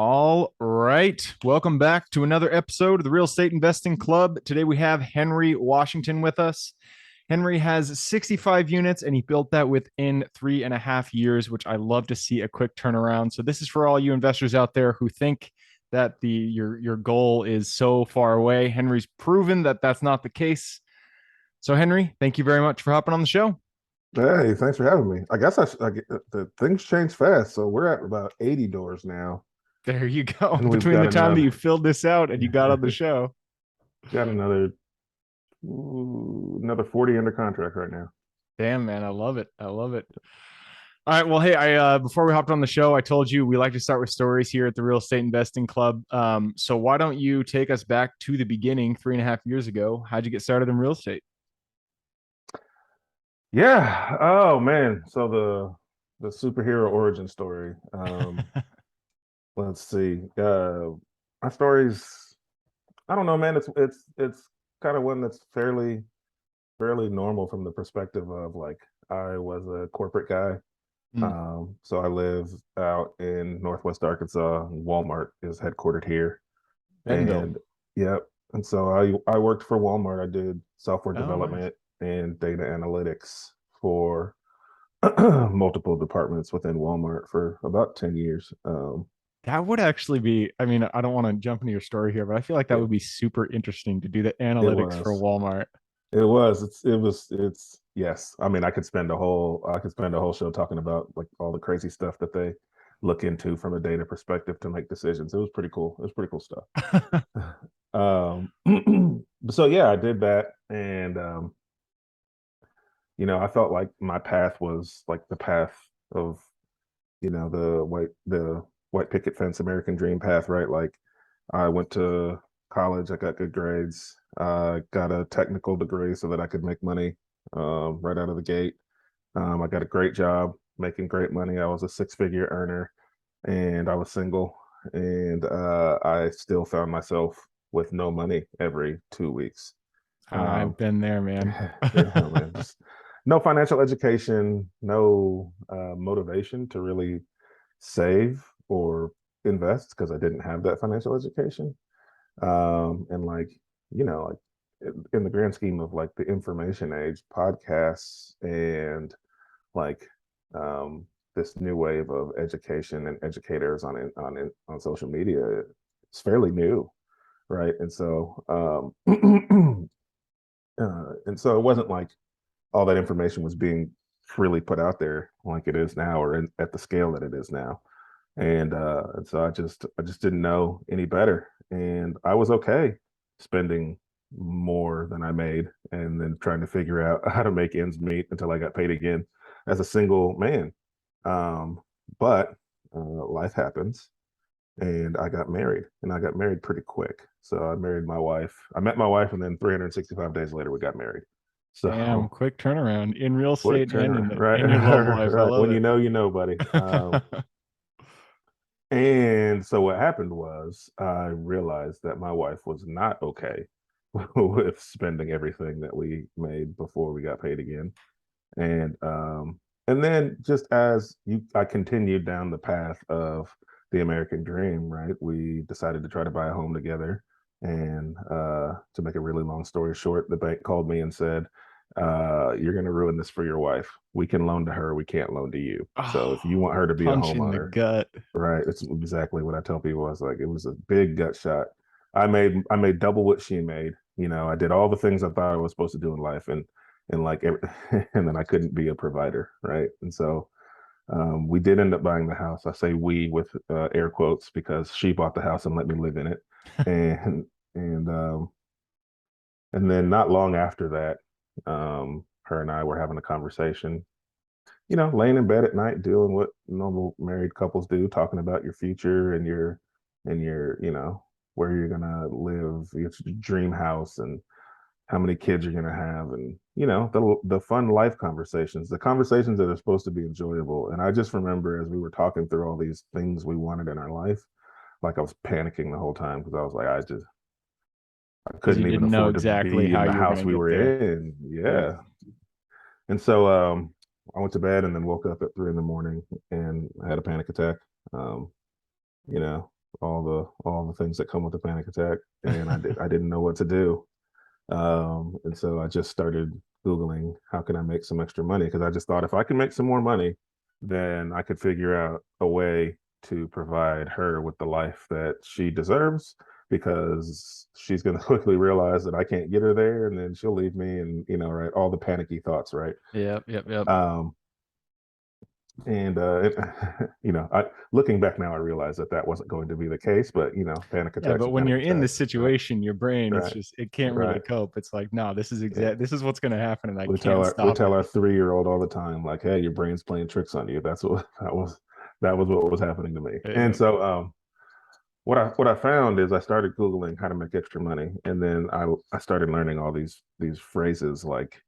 All right. Welcome back to another episode of the Real Estate Investing Club. Today we have Henry Washington with us. Henry has 65 units and he built that within 3.5 years, which I love to see a quick turnaround. So this is for all you investors out there who think that your goal is so far away. Henry's proven that that's not the case. So Henry, thank you very much for hopping on the show. Hey, thanks for having me. I guess the things change fast, so we're at about 80 doors now, There you go. and we've Between got the time that you another filled this out and you got on the show. got another 40 under contract right now. Damn, man, I love it. I love it. All right. Well, hey, I before we hopped on the show, I told you we like to start with stories here at the Real Estate Investing Club. So why don't you take us back to the beginning, 3.5 years ago? How'd you get started in real estate? Yeah. Oh man. So the superhero origin story. Let's see. My story's I don't know, man. It's kind of one that's fairly normal from the perspective of like I was a corporate guy. Mm, So I live out in Northwest Arkansas. And Walmart is headquartered here, Bentonville. and yep. And so I worked for Walmart. I did software Oh, nice. development and data analytics for multiple departments within Walmart for about 10 years. That would actually be, I mean, I don't want to jump into your story here, but I feel like that it would be super interesting to do the it analytics for was Walmart. it's yes. I mean, I could spend a whole show talking about like all the crazy stuff that they look into from a data perspective to make decisions. It was pretty cool. It was pretty cool stuff. Um, so yeah, I did that, and I felt like my path was like the path of the white picket fence American dream path, right? Like I went to college, I got good grades, got a technical degree so that I could make money right out of the gate. I got a great job, making great money. I was a six-figure earner, and I was single, and I still found myself with no money every 2 weeks. I've Um, been there, man. yeah, man, just no financial education, no motivation to really save or invest because I didn't have that financial education. And like, like in the grand scheme of like the information age, podcasts and like this new wave of education and educators on social media, it's fairly new, right? And so it wasn't like all that information was being freely put out there like it is now or at the scale that it is now. And so I just didn't know any better, and I was okay spending more than I made, and then trying to figure out how to make ends meet until I got paid again as a single man. But life happens, and I got married pretty quick. So I married my wife. I met my wife, and then 365 days later, we got married. Damn, So quick turnaround in real quick estate and turnaround, right? in your love life. I Right. love When it. you know, buddy. And so what happened was I realized that my wife was not okay with spending everything that we made before we got paid again. And then just as I continued down the path of the American dream, right? We decided to try to buy a home together. And to make a really long story short, the bank called me and said, you're going to ruin this for your wife. We can loan to her, we can't loan to you. So if Oh, you want her to be a punch in the homeowner, gut. right? It's exactly what I tell people. I was like, it was a big gut shot. I made double what she made. I did all the things I thought I was supposed to do in life, and like and then I couldn't be a provider, right? And so we did end up buying the house. I say we with air quotes because she bought the house and let me live in it, and and um, and then not long after that, her and I were having a conversation, laying in bed at night doing what normal married couples do, talking about your future and your where you're gonna live, your dream house, and how many kids you're gonna have, and the fun life conversations, the conversations that are supposed to be enjoyable. And I just remember as we were talking through all these things we wanted in our life, like I was panicking the whole time because I was like, I Because you couldn't even didn't know afford to exactly be how in the you were house going to we get were there. in. Yep. Yeah. And so I went to bed and then woke up at 3 in the morning and I had a panic attack. Um, all the things that come with a panic attack, and I didn't know what to do. And so I just started Googling how can I make some extra money, because I just thought if I can make some more money, then I could figure out a way to provide her with the life that she deserves, because she's going to quickly realize that I can't get her there, and then she'll leave me, and right, all the panicky thoughts, right? Yep. Um, and looking back now, I realize that that wasn't going to be the case. But panic Yeah, attacks but are when panic you're in this attacks, right? situation, your brain, it's Right, just it can't really right. cope. It's like, no, Yeah. this is what's gonna happen, and I We can't tell stop it. our 3-year-old all the time, like, "Hey, your brain's playing tricks on you." That's what that was what was happening to me. And Yeah. so, what I found is I started Googling how to make extra money, and then I started learning all these phrases like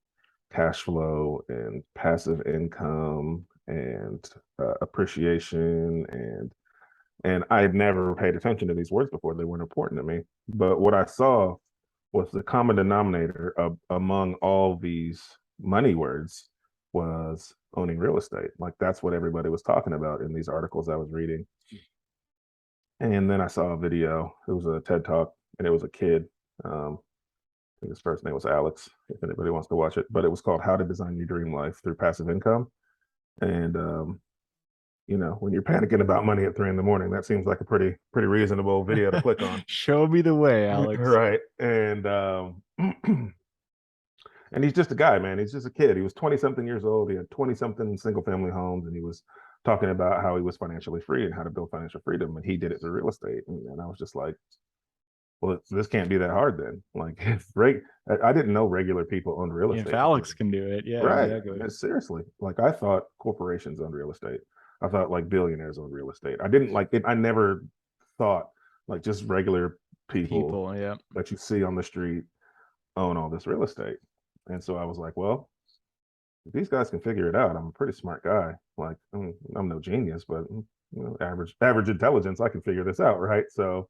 cash flow and passive income and appreciation, and I had never paid attention to these words before. They weren't important to me. But what I saw was the common denominator among all these money words was owning real estate. Like that's what everybody was talking about in these articles I was reading. And then I saw a video. It was a TED talk, and it was a kid. I think his first name was Alex, if anybody wants to watch it. But it was called "How to Design Your Dream Life Through Passive Income." And when you're panicking about money at 3 in the morning, that seems like a pretty reasonable video to click on. Show me the way, Alex. Right. And and he's just a guy, man. He's just a kid. He was 20 something years old. He had 20 something single family homes, and he was talking about how he was financially free and how to build financial freedom. And he did it through real estate. And I was just like, well, this can't be that hard then. Like, I didn't know regular people owned real If estate Alex before. can do it, yeah, Right. exactly. Seriously. Like, I thought corporations owned real estate. I thought like billionaires owned real estate. I didn't like it. I never thought like just regular people People, yeah. that you see on the street own all this real estate. And so I was like, well, if these guys can figure it out, I'm a pretty smart guy. Like I'm no genius, but average intelligence, I can figure this out, right? So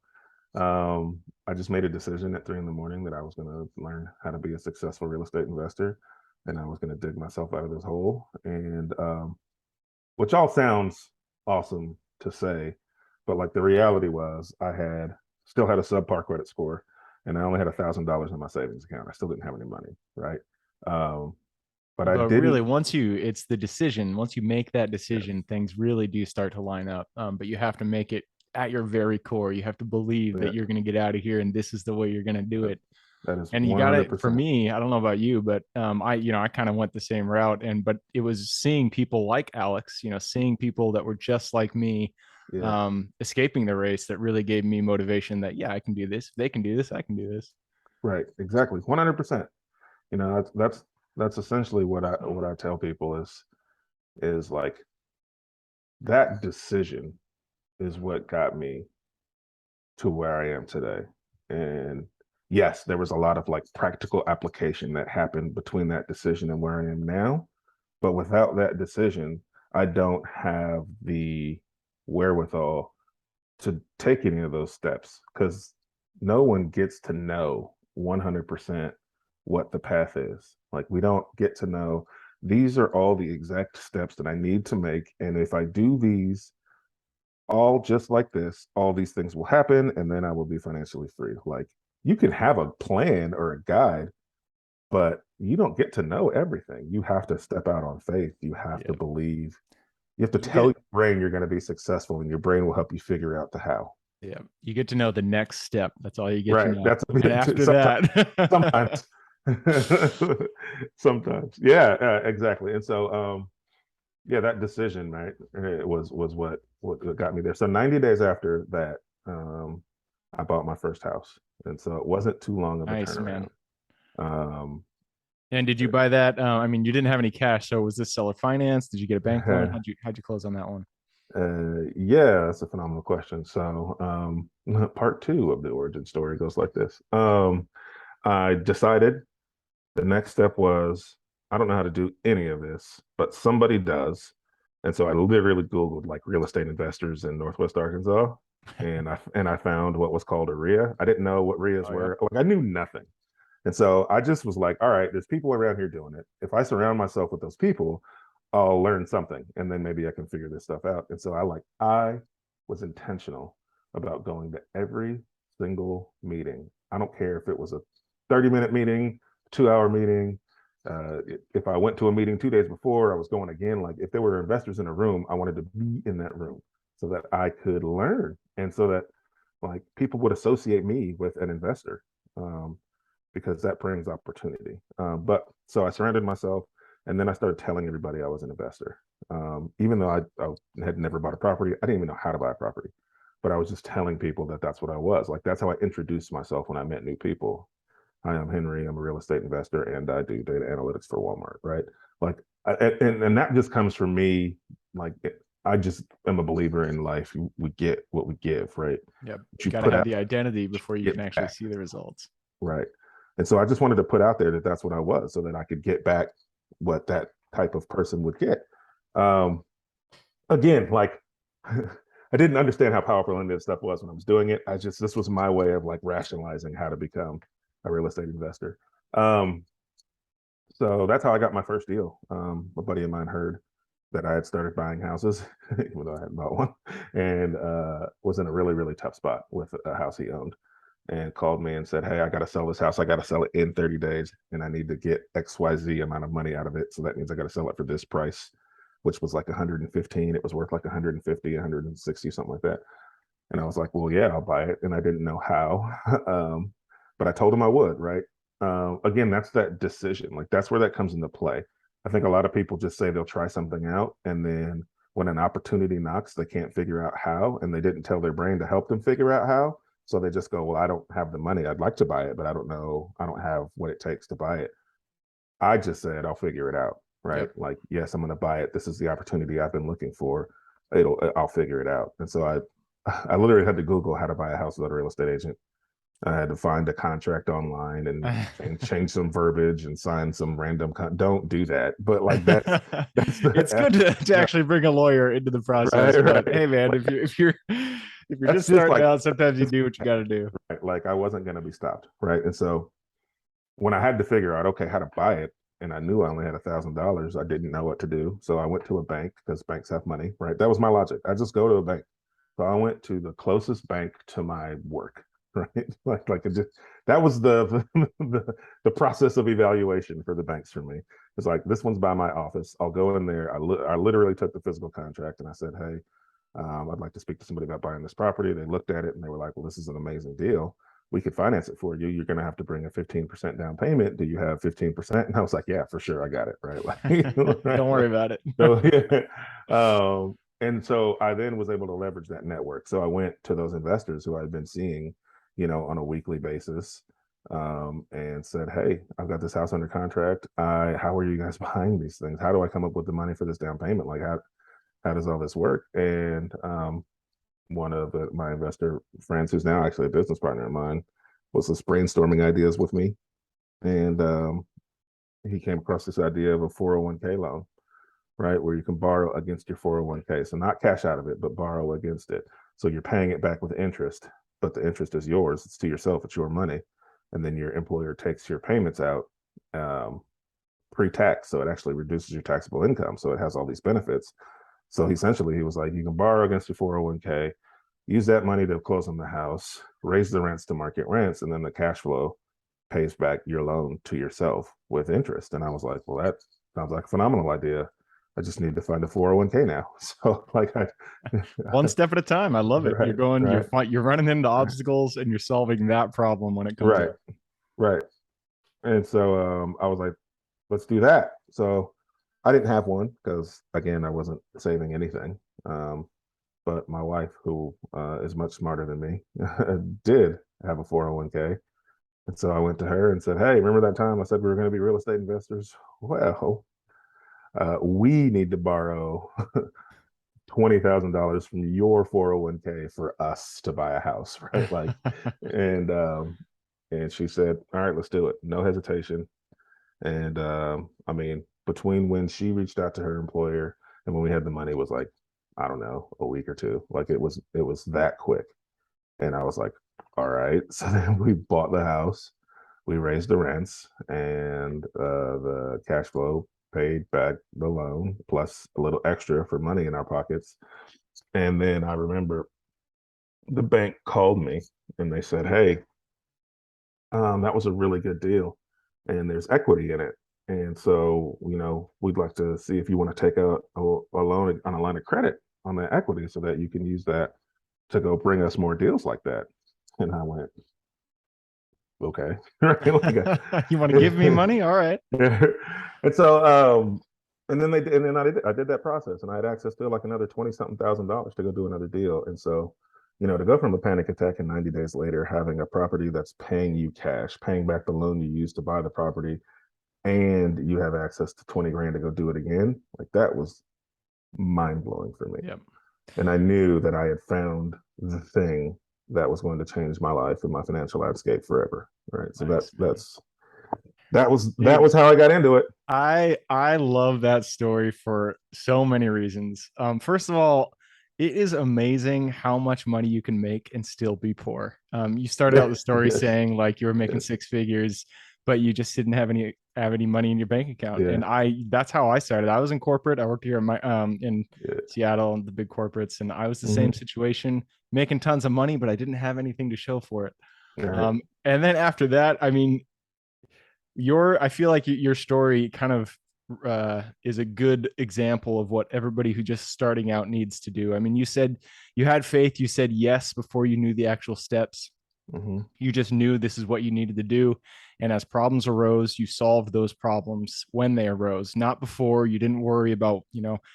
I just made a decision at 3 in the morning that I was going to learn how to be a successful real estate investor, and I was going to dig myself out of this hole. And which all sounds awesome to say, but like the reality was, I had still had a subpar credit score, and I only had $1,000 in my savings account. I still didn't have any money, right? Um, but I But really, didn't. it's the decision. Once you make that Yes, decision, things really do start to line up. But you have to make it at your very core. You have to believe that yeah, you're going to get out of here, and this is the way you're going to do that, it. that is And you got it. For 100%. me, I don't know about you, but I kind of went the same route. But it was seeing people like Alex, seeing people that were just like me, Yeah, escaping the race, that really gave me motivation. That yeah, I can do this. If they can do this, I can do this. right, exactly, 100%. That's essentially what I tell people is like that decision is what got me to where I am today. And yes, there was a lot of like practical application that happened between that decision and where I am now. But without that decision, I don't have the wherewithal to take any of those steps, because no one gets to know 100% what the path is. Like, we don't get to know these are all the exact steps that I need to make. And if I do these all just like this, all these things will happen, and then I will be financially free. Like, you can have a plan or a guide, but you don't get to know everything. You have to step out on faith. You have to Yeah, believe. You have to you tell get your brain you're going to be successful, and your brain will help you figure out the how. yeah, you get to know the next step. That's all you get to Right. know. That's And after sometimes. that, Sometimes. Sometimes. Yeah. Exactly. And so, yeah, that decision, right, it was what got me there. So 90 days after that, I bought my first house, and so it wasn't too long of a nice man. turnaround. Um, And did you buy that? I mean, you didn't have any cash, so was this seller finance? Did you get a bank loan? How'd you close on that one? yeah, that's a phenomenal question. So, part two of the origin story goes like this. I decided the next step was, I don't know how to do any of this, but somebody does. And so I literally Googled like real estate investors in Northwest Arkansas. And I found what was called a RIA. I didn't know what RIAs Oh yeah. were. Like, I knew nothing. And so I just was like, all right, there's people around here doing it. If I surround myself with those people, I'll learn something, and then maybe I can figure this stuff out. And so I was intentional about going to every single meeting. I don't care if it was a 30-minute meeting, 2-hour meeting. If I went to a meeting 2 days before, I was going again. Like if there were investors in a room, I wanted to be in that room so that I could learn, and so that like people would associate me with an investor, because that brings opportunity. But so I surrounded myself, and then I started telling everybody I was an investor. Even though I had never bought a property, I didn't even know how to buy a property, but I was just telling people that that's what I was. Like that's how I introduced myself when I met new people. Hi, I'm Henry. I'm a real estate investor, and I do data analytics for Walmart. Right? Like, and that just comes from me. Like, I just am a believer in life. We get what we give, right? Yeah, What you you got to put have out, the identity before you get can actually back, see the results. right? And so I just wanted to put out there that that's what I was, so that I could get back what that type of person would get. Um, Again, like I didn't understand how powerful any of this stuff was when I was doing it. This was my way of like rationalizing how to become a real estate investor. Um, so that's how I got my first deal. A buddy of mine heard that I had started buying houses, even though I hadn't bought one, and was in a really, really tough spot with a house he owned, and called me and said, "Hey, I got to sell this house. I got to sell it in 30 days, and I need to get XYZ amount of money out of it. So that means I got to sell it for this price," which was like 115. It was worth like 150, 160, something like that. And I was like, well, yeah, I'll buy it. And I didn't know how. But I told him I would, right? Again, that's that decision. Like that's where that comes into play. I think a lot of people just say they'll try something out, and then when an opportunity knocks, they can't figure out how, and they didn't tell their brain to help them figure out how. So they just go, well, I don't have the money. I'd like to buy it, but I don't know. I don't have what it takes to buy it. I just said, I'll figure it out, right? Yep. Like, yes, I'm going to buy it. This is the opportunity I've been looking for. I'll figure it out. And so I literally had to Google how to buy a house without a real estate agent. I had to find a contract online and change some verbiage and sign some random. Don't do that. But like that's It's the good to actually bring a lawyer into the process, right, but right. hey, man, Like if you're that's just just starting like out, sometimes you just do what you got to do. right. Like I wasn't going to be stopped, right? And so when I had to figure out okay how to buy it, and I knew I only had $1,000, I didn't know what to do. So I went to a bank because banks have money, right? That was my logic. I just go to a bank. So I went to the closest bank to my work, right? Like it just that was the process of evaluation for the banks for me. It's like this one's by my office. I'll go in there. I literally took the physical contract and I said, hey, I'd like to speak to somebody about buying this property. They looked at it and they were like, well, this is an amazing deal. We could finance it for you. You're going to have to bring a 15% down payment. Do you have 15%? And I was like, yeah, for sure. I got it. Right. Don't worry about it. So, yeah. And so I then was able to leverage that network. So I went to those investors who I'd been seeing, on a weekly basis, and said, hey, I've got this house under contract. How are you guys buying these things? How do I come up with the money for this down payment? Like, how does all this work? And one of my investor friends, who's now actually a business partner of mine, was just brainstorming ideas with me. And he came across this idea of a 401k loan, right? Where you can borrow against your 401k. So not cash out of it, but borrow against it. So you're paying it back with interest, but the interest is yours. It's to yourself. It's your money. And then your employer takes your payments out pre-tax. So it actually reduces your taxable income. So it has all these benefits. So essentially, he was like, you can borrow against your 401k, use that money to close on the house, raise the rents to market rents, and then the cash flow pays back your loan to yourself with interest. And I was like, well, that sounds like a phenomenal idea. I just need to find a 401k now. So like One step at a time. I love it. You're right, going, right, you're running into obstacles and you're solving that problem when it comes right, up. right. And so I was like, let's do that. So I didn't have one because again, I wasn't saving anything. But my wife, who is much smarter than me, did have a 401k. And so I went to her and said, hey, remember that time I said we were going to be real estate investors? Well, we need to borrow $20,000 from your 401k for us to buy a house, right? Like, and she said, all right, let's do it. No hesitation. And I mean, between when she reached out to her employer and when we had the money was like, I don't know, a week or two. Like it was that quick. And I was like, all right. So then we bought the house, we raised the rents, and the cash flow paid back the loan plus a little extra for money in our pockets. And then I remember the bank called me and they said, "Hey, that was a really good deal, and there's equity in it. And so, we'd like to see if you want to take a loan on a line of credit on that equity so that you can use that to go bring us more deals like that." And I went, okay. Right? You want to give me money? All right. And so, and then I did that process and I had access to like another 20 something thousand dollars to go do another deal. And so, to go from a panic attack and 90 days later having a property that's paying you cash, paying back the loan you used to buy the property, and you have access to 20 grand to go do it again, like that was mind blowing for me. Yep. And I knew that I had found the thing that was going to change my life and my financial landscape forever. Right. So Nice, man. that Dude, was how I got into it. I love that story for so many reasons. First of all, it is amazing how much money you can make and still be poor. You started out the story Yes. saying like you were making Yes. six figures, but you just didn't have any money in your bank account. Yeah. And that's how I started. I was in corporate. I worked here in Yeah. Seattle and the big corporates, and I was the same Mm-hmm. situation, making tons of money, but I didn't have anything to show for it. All right. And then after that, I mean, I feel like your story kind of is a good example of what everybody who just starting out needs to do. I mean, you said you had faith, you said yes before you knew the actual steps. Mm-hmm. You just knew this is what you needed to do. And as problems arose, you solved those problems when they arose, not before. You didn't worry about,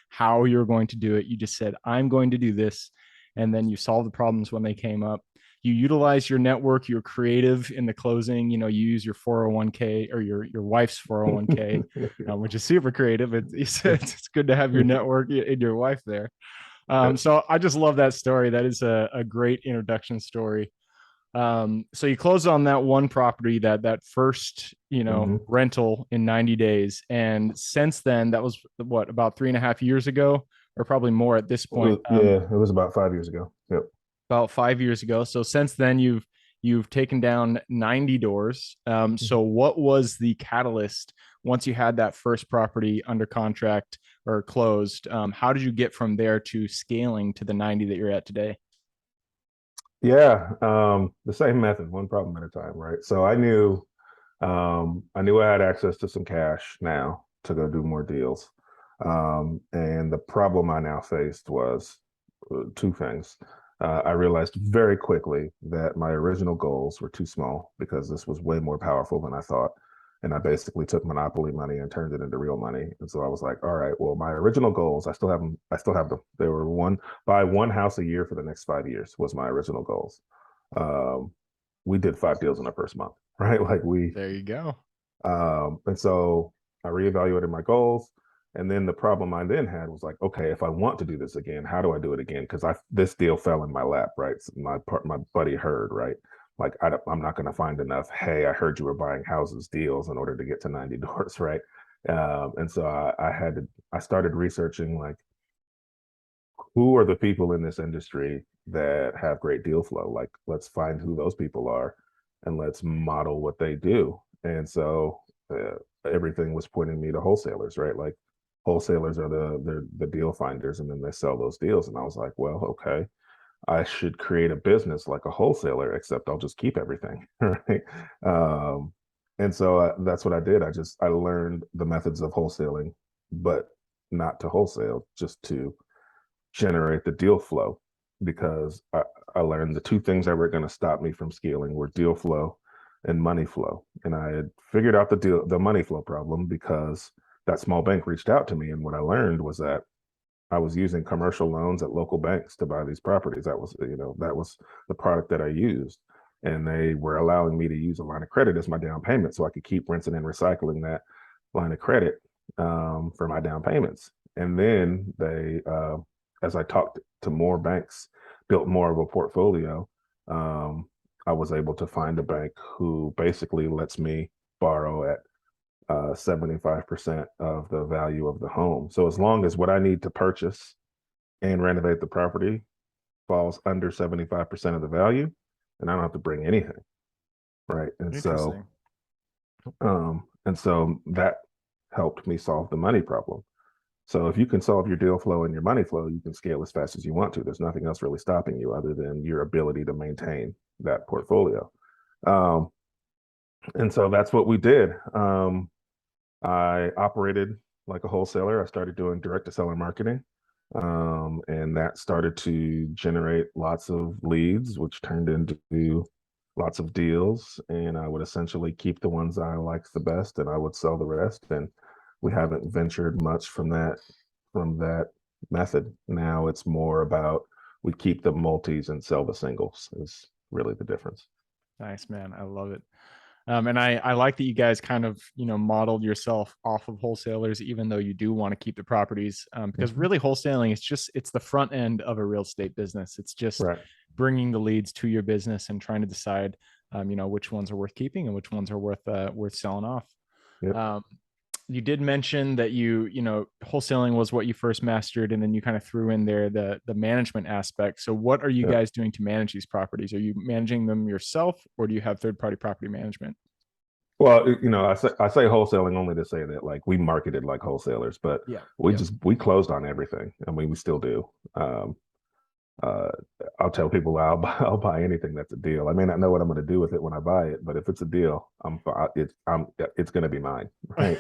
how you're going to do it. You just said, I'm going to do this. And then you solve the problems when they came up. You utilize your network, you're creative in the closing. You use your 401k or your wife's 401k, which is super creative. It's good to have your network and your wife there. So I just love that story. That is a great introduction story. So you closed on that one property, that first, Mm-hmm. rental in 90 days. And since then, that was what, about 3.5 years ago, or probably more at this point. Yeah, it was about 5 years ago. Yep. About 5 years ago. So since then, you've taken down 90 doors. So what was the catalyst once you had that first property under contract or closed? How did you get from there to scaling to the 90 that you're at today? Yeah, the same method, one problem at a time, right? So I knew I had access to some cash now to go do more deals. And the problem I now faced was two things. I realized very quickly that my original goals were too small because this was way more powerful than I thought. And I basically took monopoly money and turned it into real money. And so I was like, all right, well, my original goals, I still have them. I still have them. They were buy one house a year for the next 5 years was my original goals. Um, we did 5 deals in the first month, right? Like There you go. and so I reevaluated my goals. And then the problem I then had was like, okay, if I want to do this again, how do I do it again? Because this deal fell in my lap, right? So my buddy heard, right? Like I'm not going to find enough. Hey, I heard you were buying houses deals in order to get to 90 doors, right? And so I started researching like who are the people in this industry that have great deal flow. Like let's find who those people are, and let's model what they do. And so everything was pointing me to wholesalers, right? Like wholesalers are the deal finders, and then they sell those deals. And I was like, well, okay, I should create a business like a wholesaler, except I'll just keep everything, right? And so that's what I did. I learned the methods of wholesaling, but not to wholesale, just to generate the deal flow, because I learned the two things that were going to stop me from scaling were deal flow and money flow. And I had figured out the money flow problem because that small bank reached out to me. And what I learned was that I was using commercial loans at local banks to buy these properties. That was the product that I used. And they were allowing me to use a line of credit as my down payment so I could keep rinsing and recycling that line of credit for my down payments. And then as I talked to more banks, built more of a portfolio, um, I was able to find a bank who basically lets me borrow at 75% of the value of the home. So as long as what I need to purchase and renovate the property falls under 75% of the value, and I don't have to bring anything, right? Interesting. And so that helped me solve the money problem. So if you can solve your deal flow and your money flow, you can scale as fast as you want to. There's nothing else really stopping you other than your ability to maintain that portfolio. Um, and so that's what we did. I operated like a wholesaler. I started doing direct to seller marketing. And that started to generate lots of leads, which turned into lots of deals. And I would essentially keep the ones I liked the best, and I would sell the rest. And we haven't ventured much from that method. Now it's more about we keep the multis and sell the singles is really the difference. Nice, man. I love it. And I like that you guys kind of, modeled yourself off of wholesalers, even though you do want to keep the properties, because Mhm. really wholesaling it's the front end of a real estate business. It's just Right. bringing the leads to your business and trying to decide, which ones are worth keeping and which ones are worth selling off. Yep. Um, you did mention that wholesaling was what you first mastered, and then you kind of threw in there the management aspect. So what are you Yep. guys doing to manage these properties? Are you managing them yourself, or do you have third party property management? Well, I say wholesaling only to say that like we marketed like wholesalers, but Yeah. we Yep. just we closed on everything. I mean, we still do. Uh, I'll tell people I'll buy anything that's a deal. I may not know what I'm going to do with it when I buy it, but if it's a deal, it's going to be mine, right?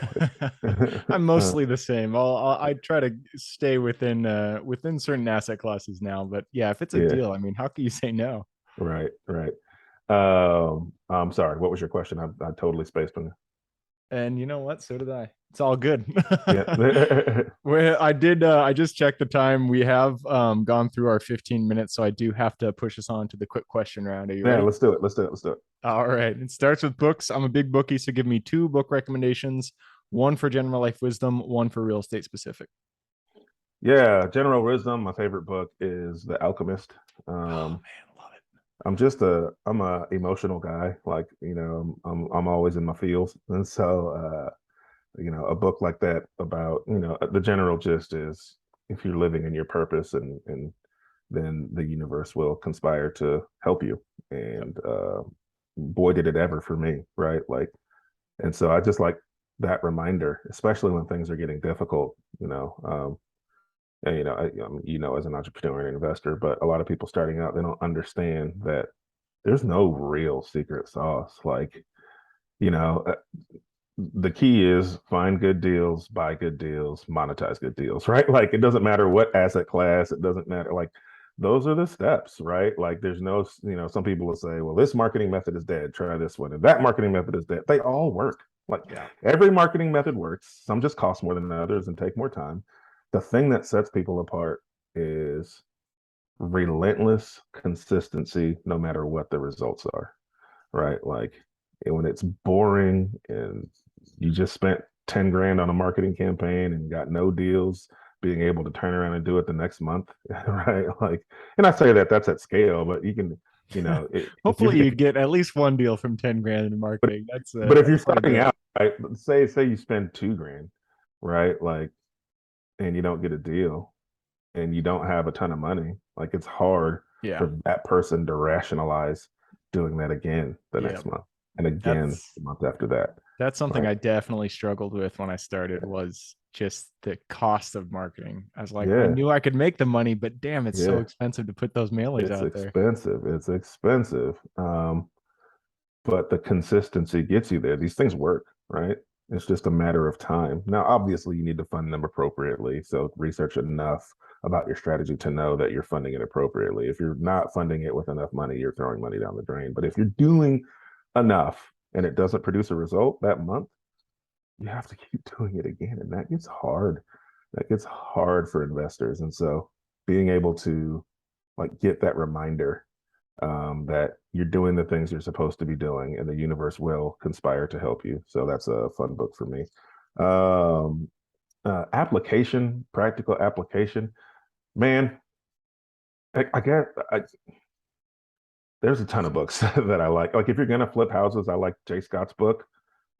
I'm mostly the same. I try to stay within certain asset classes now, but yeah, if it's a Yeah, deal, I mean, how can you say no? right, right. I'm sorry. What was your question? I totally spaced on you. And you know what? So did I. It's all good. Yeah, Well, I just checked the time. We have gone through our 15 minutes, so I do have to push us on to the quick question round. Are you yeah. ready? Let's do it. Let's do it. Let's do it. All right. It starts with books. I'm a big bookie, so give me two book recommendations, one for general life wisdom, one for real estate specific. Yeah, general wisdom. My favorite book is The Alchemist. Oh Um, man, love it. I'm a emotional guy. Like, I'm always in my feels. And so a book like that about, the general gist is if you're living in your purpose and then the universe will conspire to help you. Yep. And boy did it ever for me, right? Like, and so I just like that reminder, especially when things are getting difficult, and as an entrepreneur and investor, but a lot of people starting out, they don't understand that there's no real secret sauce. Like, you know, uh, the key is find good deals, buy good deals, monetize good deals, right? Like, it doesn't matter what asset class, it doesn't matter. Like, those are the steps, right? Like, there's no, some people will say, well, this marketing method is dead, try this one, and that marketing method is dead. They all work. Like, Yeah. every marketing method works. Some just cost more than others and take more time. The thing that sets people apart is relentless consistency, no matter what the results are, right? Like, and when it's boring and you just spent 10 grand on a marketing campaign and got no deals, being able to turn around and do it the next month, right? Like, and I say that that's at scale, but you can, if you Hopefully you get at least one deal from 10 grand in but marketing. That's but if you're hard starting to. out, right? Say you spend 2 grand, right? Like, and you don't get a deal, and you don't have a ton of money, like it's hard Yeah. for that person to rationalize doing that again the Yeah. next month and again That's the month after that, that's something right? I definitely struggled with when I started was just the cost of marketing. I was like, I Yeah, knew I could make the money, but damn, it's so yeah, expensive to put those mailers it's out there. expensive. It's expensive. But the consistency gets you there. These things work, right? It's just a matter of time. Now, obviously, you need to fund them appropriately. So, research enough about your strategy to know that you're funding it appropriately. If you're not funding it with enough money, you're throwing money down the drain. But if you're doing enough and it doesn't produce a result that month, you have to keep doing it again. And that gets hard. That gets hard for investors. And so, being able to like get that reminder that you're doing the things you're supposed to be doing, and the universe will conspire to help you. So that's a fun book for me. Um, practical application, man. I get. There's a ton of books that I like. Like if you're gonna flip houses, I like Jay Scott's book,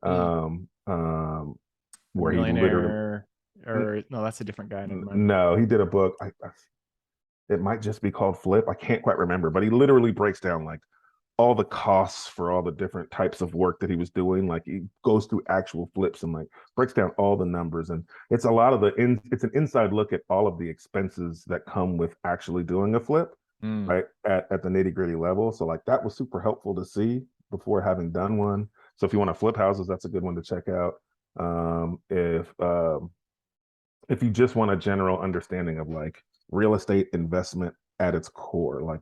Mm, um, um, the where he literally. millionaire, or no, that's a different guy. Never mind. No, he did a book. It might just be called Flip. I can't quite remember, but he literally breaks down like all the costs for all the different types of work that he was doing. Like he goes through actual flips and like breaks down all the numbers. And it's a lot of it's an inside look at all of the expenses that come with actually doing a flip, Mm. right? At the nitty-gritty level. So like that was super helpful to see before having done one. So if you want to flip houses, that's a good one to check out. Um, if um, if you just want a general understanding of like real estate investment at its core, like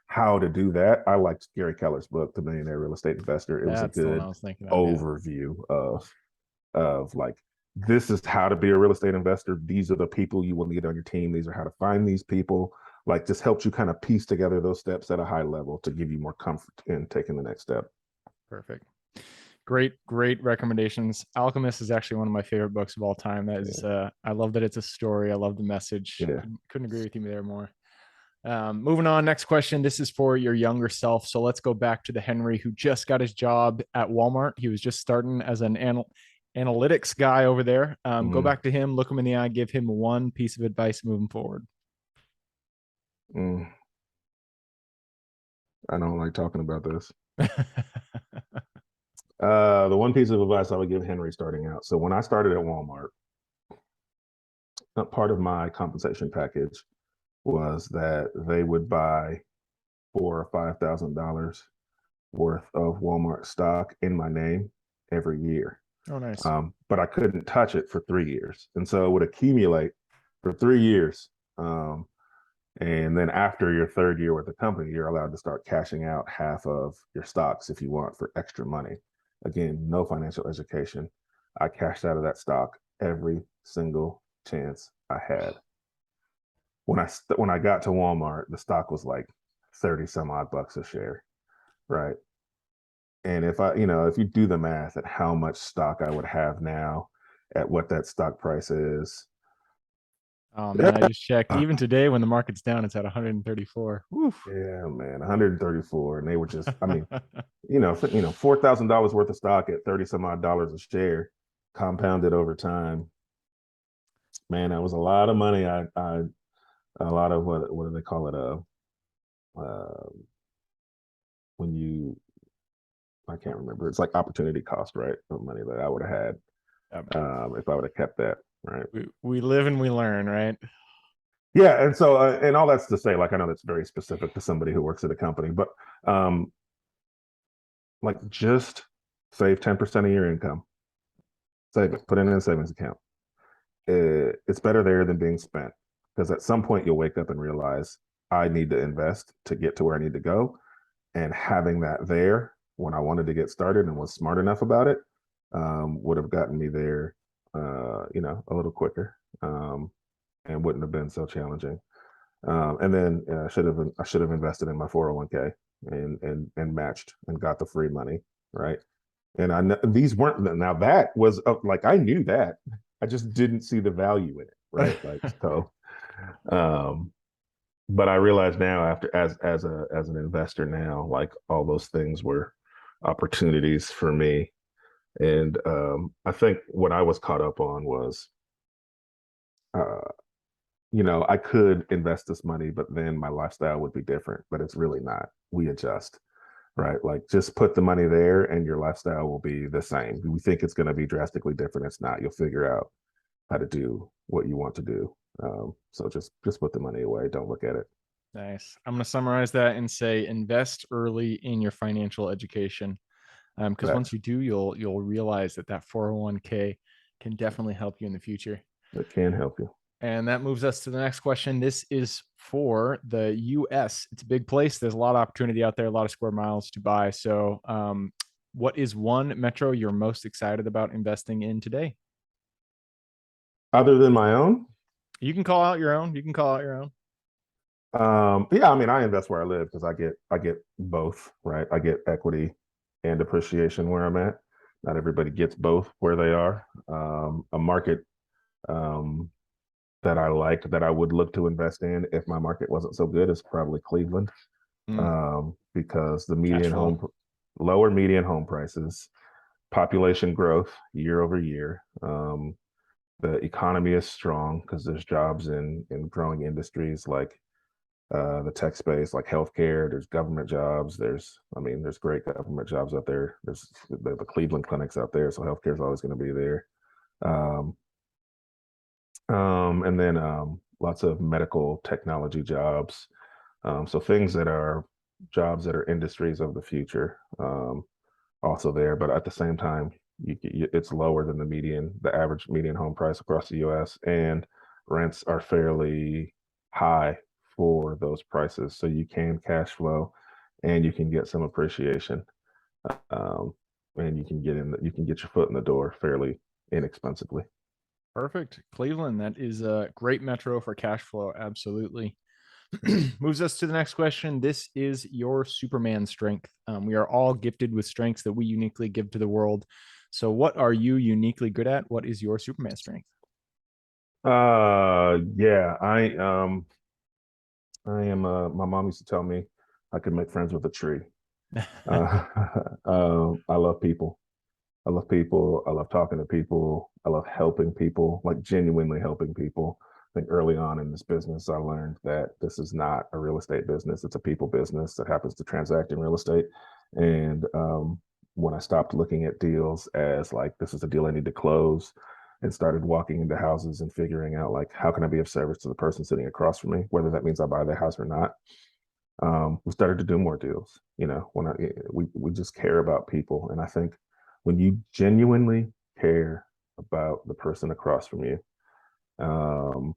how to do that, I liked Gary Keller's book, The Millionaire Real Estate Investor. It was a That's the one good I was thinking of. Yeah. overview of like this is how to be a real estate investor. These are the people you will need on your team. These are how to find these people. Like just helps you kind of piece together those steps at a high level to give you more comfort in taking the next step. Perfect. Great recommendations. Alchemist is actually one of my favorite books of all time. That is, I love that it's a story. I love the message. Yeah. Couldn't agree with you there more. Moving on, next question. This is for your younger self. So let's go back to the Henry who just got his job at Walmart. He was just starting as an analytics guy over there. Go back to him, look him in the eye, give him one piece of advice moving forward. I don't like talking about this. The one piece of advice I would give Henry starting out. So when I started at Walmart, part of my compensation package was that they would buy $4,000 or $5,000 worth of Walmart stock in my name every year. Oh, nice. But I couldn't touch it for 3 years, and so it would accumulate for 3 years. And then after your third year with the company, you're allowed to start cashing out half of your stocks if you want for extra money. Again, no financial education. I cashed out of that stock every single chance I had. When I got to Walmart, the stock was like 30 some odd bucks a share, right? And if you do the math at how much stock I would have now at what that stock price is. Oh man, I just checked. Even today, when the market's down, it's at 134. Oof. Yeah, man, 134, and they were just, I mean, $4,000 worth of stock at 30 some odd dollars a share, compounded over time. Man, that was a lot of money. A lot of what do they call it? Uh, when you, I can't remember. It's like opportunity cost, right? Of money that I would have had if I would have kept that, right? We live and we learn, right? Yeah, and so and all that's to say, like I know that's very specific to somebody who works at a company, but um, like just save 10% of your income, save it, put it in a savings account. It's better there than being spent because at some point you'll wake up and realize I need to invest to get to where I need to go, and having that there when I wanted to get started and was smart enough about it would have gotten me there, a little quicker, and wouldn't have been so challenging. And then I should have invested in my 401k and matched and got the free money, right? And I know these weren't, now that was like I knew that, I just didn't see the value in it, right? Like so, but I realize now after as an investor now, like all those things were opportunities for me. And I think what I was caught up on was, uh, I could invest this money, but then my lifestyle would be different. But it's really not. We adjust, right? Like just put the money there, and your lifestyle will be the same. We think it's going to be drastically different. It's not. You'll figure out how to do what you want to do. So just put the money away. Don't look at it. Nice. I'm going to summarize that and say invest early in your financial education. Because once you do, you'll realize that 401k can definitely help you in the future. It can help you. And that moves us to the next question. This is for the US. It's a big place. There's a lot of opportunity out there, a lot of square miles to buy. So, what is one metro you're most excited about investing in today? Other than my own? You can call out your own. You can call out your own. Yeah, I mean, I invest where I live because I get both, right? I get equity and appreciation where I'm at. Not everybody gets both where they are. A market that I like that I would look to invest in if my market wasn't so good is probably Cleveland, because the lower median home prices, population growth year over year. The economy is strong because there's jobs in growing industries like the tech space, like healthcare. There's government jobs. There's great government jobs out there. There's the Cleveland clinics out there, so healthcare is always going to be there. Um, and then lots of medical technology jobs. So things that are jobs that are industries of the future, also there. But at the same time, it's lower than the average median home price across the U.S. and rents are fairly high for those prices. So you can cash flow, and you can get some appreciation, um, and you can get your foot in the door fairly inexpensively. Perfect. Cleveland, that is a great metro for cash flow. Absolutely. Moves us to the next question. This is your Superman strength. We are all gifted with strengths that we uniquely give to the world. So, what are you uniquely good at? What is your Superman strength? Yeah, I am. My mom used to tell me I could make friends with a tree. Uh, I love people. I love people. I love talking to people. I love helping people, like genuinely helping people. I think early on in this business, I learned that this is not a real estate business. It's a people business that happens to transact in real estate. And when I stopped looking at deals as like, this is a deal I need to close, and started walking into houses and figuring out like, how can I be of service to the person sitting across from me, whether that means I buy their house or not. We started to do more deals. We just care about people, and I think when you genuinely care about the person across from you, um,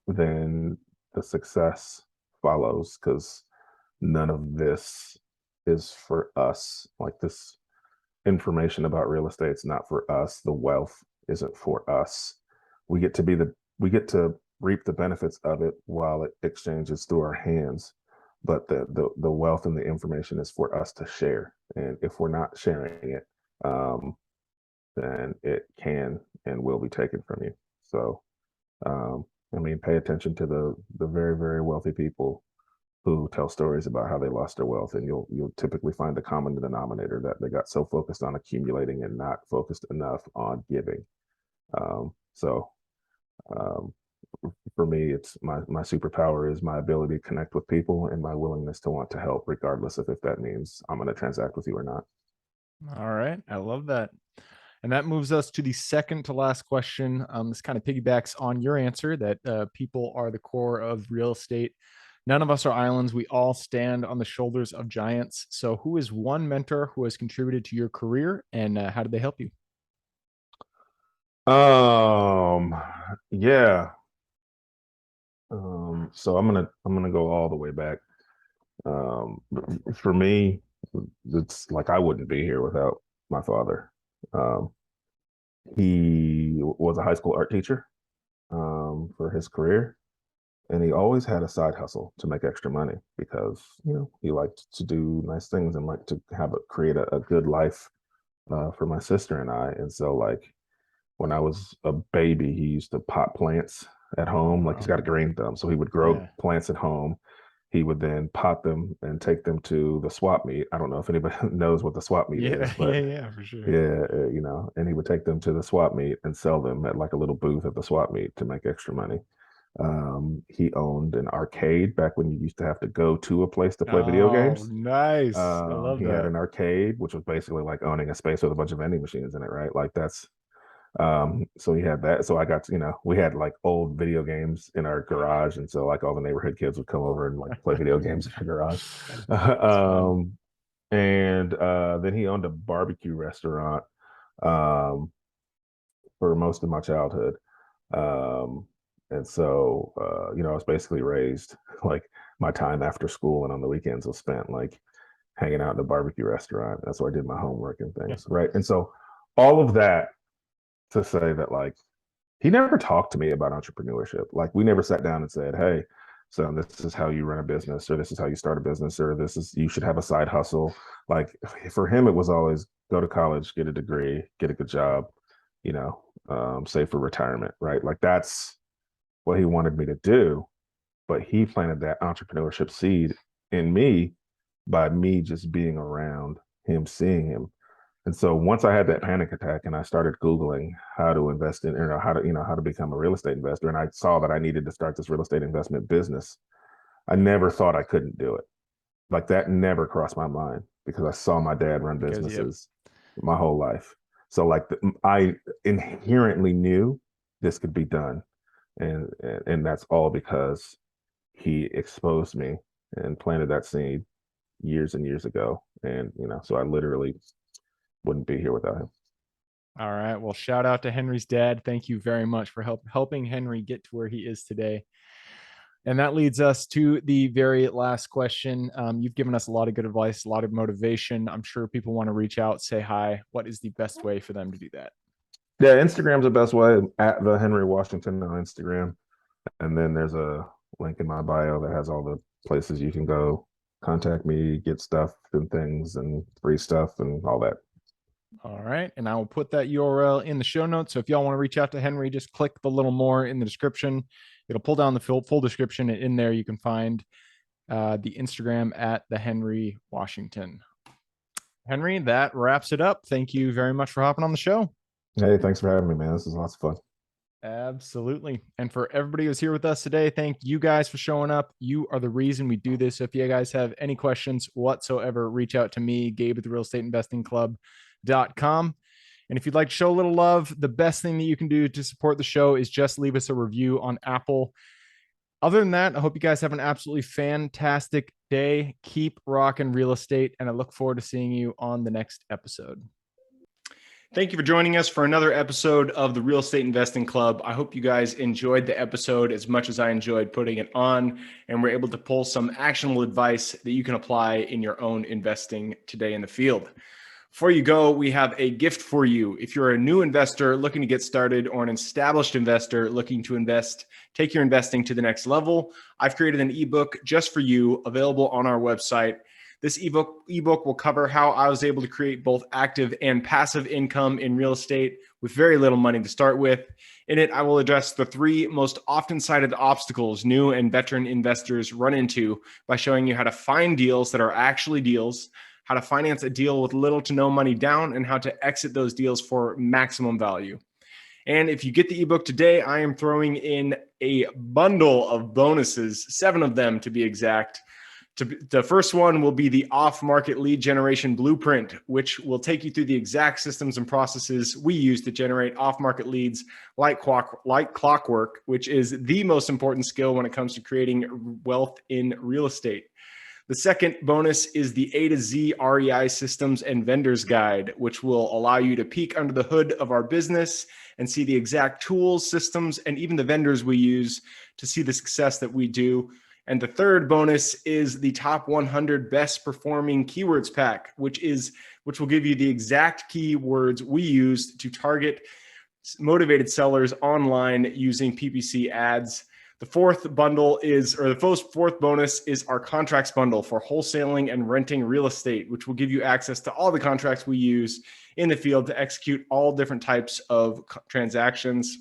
then the success follows because none of this is for us. Like this information about real estate is not for us. The wealth isn't for us. We get to reap the benefits of it while it exchanges through our hands. But the wealth and the information is for us to share. And if we're not sharing it, then it can and will be taken from you. So, pay attention to the very, very wealthy people who tell stories about how they lost their wealth, and you'll typically find the common denominator that they got so focused on accumulating and not focused enough on giving. So um, for me, it's my superpower is my ability to connect with people and my willingness to want to help, regardless of if that means I'm going to transact with you or not. All right. I love that. And that moves us to the second to last question. This kind of piggybacks on your answer that people are the core of real estate. None of us are islands. We all stand on the shoulders of giants. So, who is one mentor who has contributed to your career, and how did they help you? Um, yeah. So I'm gonna go all the way back. Um, for me, it's like I wouldn't be here without my father. Um, he was a high school art teacher for his career, and he always had a side hustle to make extra money because he liked to do nice things and liked to create a good life for my sister and I. And so like when I was a baby, he used to pot plants at Oh, home. Like he's wow. got a green thumb, so he would grow Yeah. plants at home. He would then pot them and take them to the swap meet. I don't know if anybody knows what the swap meet Yeah. is, but Yeah. For sure. yeah, and he would take them to the swap meet and sell them at like a little booth at the swap meet to make extra money. He owned an arcade back when you used to have to go to a place to play video Oh, games. nice. I love He had that. an arcade, which was basically like owning a space with a bunch of vending machines in it, right? Like that's so he had that. So I got we had like old video games in our garage, and so like all the neighborhood kids would come over and like play video games in our garage. That's fun. um, and then he owned a barbecue restaurant um, for most of my childhood. Um, and so, I was basically raised like my time after school and on the weekends was spent like hanging out in a barbecue restaurant. That's where I did my homework and things. Right. And so, all of that to say that, like, he never talked to me about entrepreneurship. Like, we never sat down and said, hey, so this is how you run a business, or this is how you start a business, or you should have a side hustle. Like, for him, it was always go to college, get a degree, get a good job, save for retirement, right? Like, that's what he wanted me to do. But he planted that entrepreneurship seed in me by me just being around him, seeing him. And so once I had that panic attack and I started Googling how to invest in, how to become a real estate investor, and I saw that I needed to start this real estate investment business, I never thought I couldn't do it. Like that never crossed my mind because I saw my dad run businesses my whole life. So like I inherently knew this could be done, and that's all because he exposed me and planted that seed years and years ago. And so I literally wouldn't be here without him. All right. Well, shout out to Henry's dad. Thank you very much for helping Henry get to where he is today. And that leads us to the very last question. You've given us a lot of good advice, a lot of motivation. I'm sure people want to reach out, say hi. What is the best way for them to do that? Yeah, Instagram's the best way, at the Henry Washington on Instagram. And then there's a link in my bio that has all the places you can go contact me, get stuff and things and free stuff and all that. All right. And I will put that URL in the show notes. So if y'all want to reach out to Henry, just click the little more in the description. It'll pull down the full description. And in there, you can find the Instagram at the Henry Washington. Henry, that wraps it up. Thank you very much for hopping on the show. Hey, thanks for having me, man. This is lots of fun. Absolutely. And for everybody who's here with us today, thank you guys for showing up. You are the reason we do this. So if you guys have any questions whatsoever, reach out to me, Gabe at the Real Estate Investing Club.com. And if you'd like to show a little love, the best thing that you can do to support the show is just leave us a review on Apple. Other than that, I hope you guys have an absolutely fantastic day. Keep rocking real estate, and I look forward to seeing you on the next episode. Thank you for joining us for another episode of the Real Estate Investing Club. I hope you guys enjoyed the episode as much as I enjoyed putting it on, and we're able to pull some actionable advice that you can apply in your own investing today in the field. Before you go, we have a gift for you. If you're a new investor looking to get started or an established investor looking to take your investing to the next level, I've created an ebook just for you, available on our website. This ebook will cover how I was able to create both active and passive income in real estate with very little money to start with. In it, I will address the 3 most often cited obstacles new and veteran investors run into by showing you how to find deals that are actually deals, how to finance a deal with little to no money down, and how to exit those deals for maximum value. And if you get the ebook today, I am throwing in a bundle of bonuses, 7 of them to be exact. The first one will be the off-market lead generation blueprint, which will take you through the exact systems and processes we use to generate off-market leads like clockwork, which is the most important skill when it comes to creating wealth in real estate. The second bonus is the A to Z REI systems and vendors guide, which will allow you to peek under the hood of our business and see the exact tools, systems, and even the vendors we use to see the success that we do. And the third bonus is the top 100 best performing keywords pack, which will give you the exact keywords we use to target motivated sellers online using PPC ads. The fourth bonus is our contracts bundle for wholesaling and renting real estate, which will give you access to all the contracts we use in the field to execute all different types of transactions.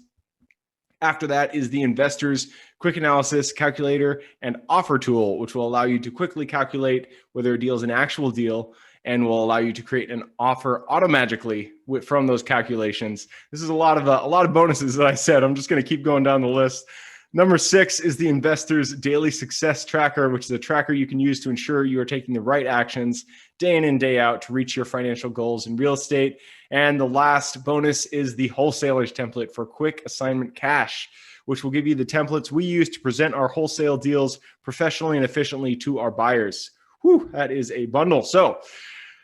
After that is the Investors Quick Analysis Calculator and Offer Tool, which will allow you to quickly calculate whether a deal is an actual deal and will allow you to create an offer automatically from those calculations. This is a lot of bonuses that I said. I'm just going to keep going down the list. Number 6 is the Investors Daily Success Tracker, which is a tracker you can use to ensure you are taking the right actions day in and day out to reach your financial goals in real estate. And the last bonus is the Wholesalers Template for Quick Assignment Cash, which will give you the templates we use to present our wholesale deals professionally and efficiently to our buyers. Whew, that is a bundle. So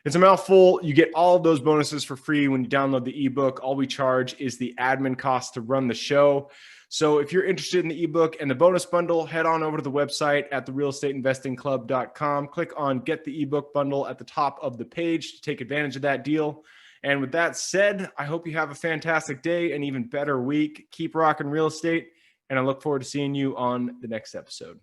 it's a mouthful. You get all of those bonuses for free when you download the ebook. All we charge is the admin cost to run the show. So if you're interested in the ebook and the bonus bundle, head on over to the website at therealestateinvestingclub.com. Click on Get the Ebook Bundle at the top of the page to take advantage of that deal. And with that said, I hope you have a fantastic day, an even better week. Keep rocking real estate, and I look forward to seeing you on the next episode.